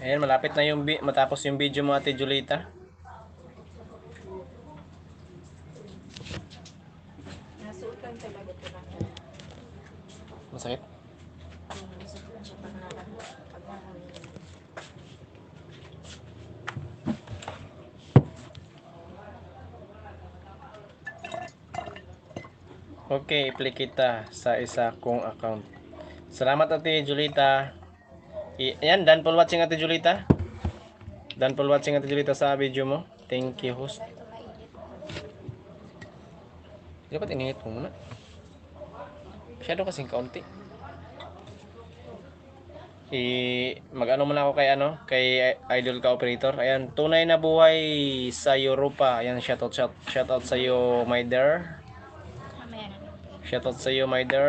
Ayan, malapit na yung matapos yung video mo, Ate Julita. Nasuotan talaga ito lang. Masakit? Nasuotan siya pag nakahuli. Okay, i-play kita sa isa kong account. Salamat, Ate Julita. Ayan, done for watching, Ate Julita. Done for watching, Ate Julita, sa video mo. Thank you, host. Dapat ininit mo muna. Masyado kasing kaunti. Mag-ano muna ako kay Idol ka Operator. Ayan, tunay na buhay sa Europa. Ayan, shoutout sa iyo, my dear. Mamaya na. Shoutout sa iyo, my dear.